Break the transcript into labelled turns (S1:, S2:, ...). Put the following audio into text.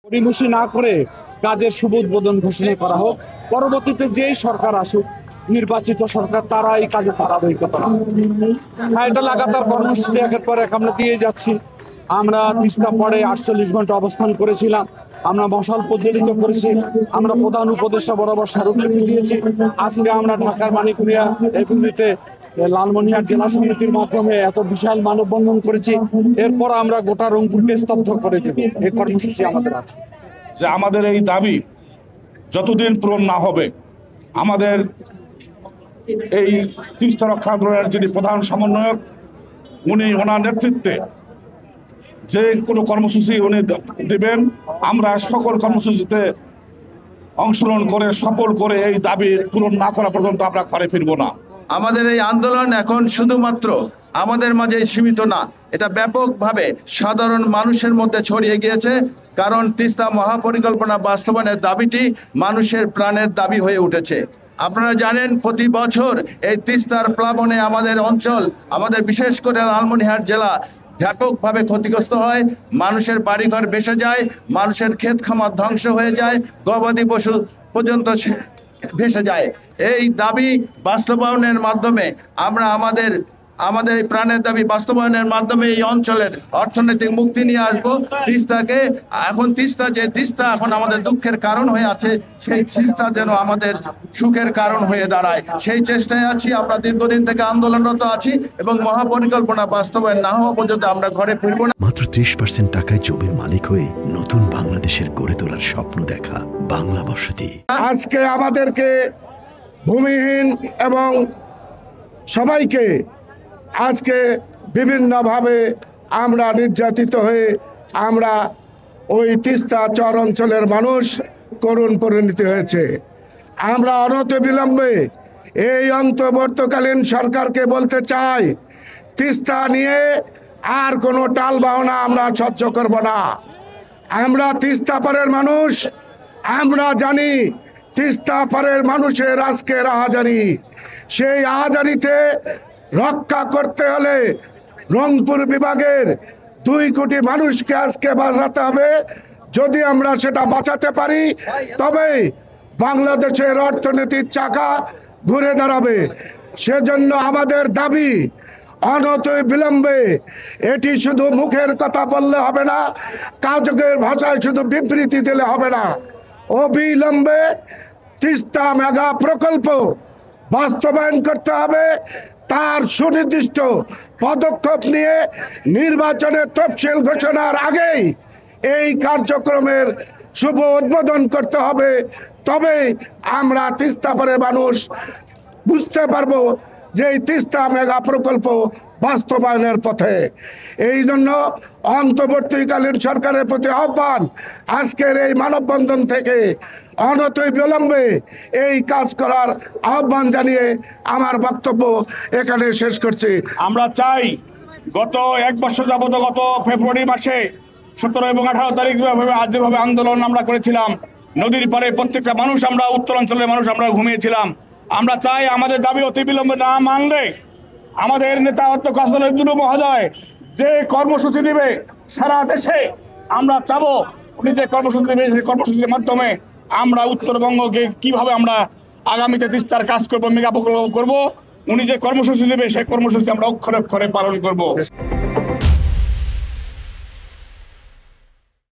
S1: গড়িমসি না করে কাজের শুভ উদ্বোধন ঘোষণা করা হোক। পরবর্তীতে যেই সরকার আসুক, নির্বাচিত সরকার, তারা এই কাজে ধারাবাহিকতা রাখবে। হ্যাঁ, এটা লাগাতার কর্মসূচি একের পর এক আমরা দিয়ে যাচ্ছি। আমরা তিস্তা পরে 48 ঘন্টা অবস্থান করেছিলাম, আমরা মশাল প্রজ্বলিত করেছি, আমরা প্রধান উপদেষ্টা বরাবর স্মারকলিপি দিয়েছি। আজকে আমরা ঢাকার মানিকমিয়া এগুলিতে লালমনিরহাট জেলা সমিতির মাধ্যমে এত বিশাল মানববন্ধন করেছি। এরপর আমরা গোটা রংপুরকে স্তব্ধ করে দেব। এই কর্মসূচি আমাদের আছে।
S2: যে আমাদের এই দাবি যতদিন পূরণ না হবে, আমাদের এই তিস্তা রক্ষা আন্দোলনের যিনি প্রধান সমন্বয়ক, উনি ওনার নেতৃত্বে যে কোনো কর্মসূচি উনি দেবেন, আমরা সকল কর্মসূচিতে অংশগ্রহণ করে সফল করে এই দাবি পূরণ না করা পর্যন্ত আমরা ঘরে ফিরবো না।
S3: আমাদের এই আন্দোলন এখন শুধুমাত্র আমাদের মাঝে সীমিত না, এটা ব্যাপকভাবে সাধারণ মানুষের মধ্যে ছড়িয়ে গিয়েছে। কারণ তিস্তা মহাপরিকল্পনা বাস্তবায়নের দাবিটি মানুষের প্রাণের দাবি হয়ে উঠেছে। আপনারা জানেন, প্রতি বছর এই তিস্তার প্লাবনে আমাদের অঞ্চল, আমাদের বিশেষ করে লালমনিরহাট জেলা ব্যাপকভাবে ক্ষতিগ্রস্ত হয়। মানুষের বাড়িঘর ভেসে যায়, মানুষের ক্ষেত খামার ধ্বংস হয়ে যায়, গবাদি পশু পর্যন্ত ভেসে যায়। এই দাবি বাস্তবায়নের মাধ্যমে আমরা আমাদের এই প্রাণের দাবি বাস্তবায়নের মাধ্যমে এই অঞ্চলের অর্থনৈতিক মুক্তি নিয়ে আসবো। তিস্তাকে তিস্তা এখন আমাদের দুঃখের কারণ হয়ে আছে, সেই তিস্তা যেন আমাদের সুখের কারণ হয়ে দাঁড়ায়, সেই চেষ্টায় আছি। আমরা দীর্ঘদিন থেকে আন্দোলনরত আছি এবং মহাপরিকল্পনা বাস্তবায়ন না হওয়া পর্যন্ত আমরা ঘরে ফিরবো না।
S4: মাত্র 30% টাকায় জমির মালিক হয়ে নতুন বাংলাদেশের গড়ে তোলার স্বপ্ন দেখা বাংলা বসতি।
S5: আজকে আমাদেরকে ভূমিহীন এবং সবাইকে আজকে বিভিন্নভাবে আমরা নির্যাতিত হয়ে আমরা ওই তিস্তা চর অঞ্চলের মানুষ করুণ পরিণতি হয়েছে। আমরা অনতিবিলম্বে এই অন্তর্বর্তীকালীন সরকারকে বলতে চাই, তিস্তা নিয়ে আর কোনো টাল বাহানা আমরা সহ্য করব না। আমরা তিস্তা পারের মানুষ, আমরা জানি তিস্তা পারের মানুষের আজকে রাহাজানি। সেই রাহাজানিতে রক্ষা করতে হলে রংপুর বিভাগের 2 কোটি মানুষকে আজকে বাঁচাতে হবে। যদি আমরা সেটা বাঁচাতে পারি, তবে বাংলাদেশের অর্থনীতির চাকা ঘুরে দাঁড়াবে। সেজন্য আমাদের দাবি, অনতিবিলম্বে, এটি শুধু মুখের কথা বললে হবে না, কাজের ভাষায় শুধু বিবৃতি দিলে হবে না, অবিলম্বে তিস্তা মেগা প্রকল্প বাস্তবায়ন করতে হবে। তার সুনির্দিষ্ট পদক্ষেপ নিয়ে নির্বাচনের তফসিল ঘোষণার আগেই এই কার্যক্রমের শুভ উদ্বোধন করতে হবে। তবে আমরা তিস্তা পারের মানুষ বুঝতে পারবো যে এই তিস্তা মেগা প্রকল্প বাস্তবায়নের পথে। এই জন্য অন্তর্বর্তীকালীন সরকারের প্রতি আহ্বান, আজকের এই মানববন্ধন থেকে অনতিবিলম্বে এই কাজ করার আহ্বান জানিয়ে আমার বক্তব্য এখানে শেষ করছি।
S2: আমরা চাই, গত 1 বছর যাবত, গত ফেব্রুয়ারি মাসে 17 এবং 18 তারিখ যেভাবে আন্দোলন আমরা করেছিলাম, নদীর পারে প্রত্যেকটা মানুষ, আমরা উত্তরাঞ্চলের মানুষ আমরা ঘুমিয়েছিলাম। আমরা চাই আমাদের দাবি অতিবিলম্বে না মানলে আমাদের নেতা অধ্যক্ষ হাসান আব্দুল মহোদয় যে কর্মসূচি দিবে সারা দেশে, আমরা চাবো উনি যে কর্মসূচি দেবে, সেই কর্মসূচির মাধ্যমে আমরা উত্তরবঙ্গকে কিভাবে আমরা আগামীতে তিস্তার কাজ করবো, মেগা প্রকল্প করবো, উনি যে কর্মসূচি দেবে সেই কর্মসূচি আমরা অক্ষরে অক্ষরে পালন করবো।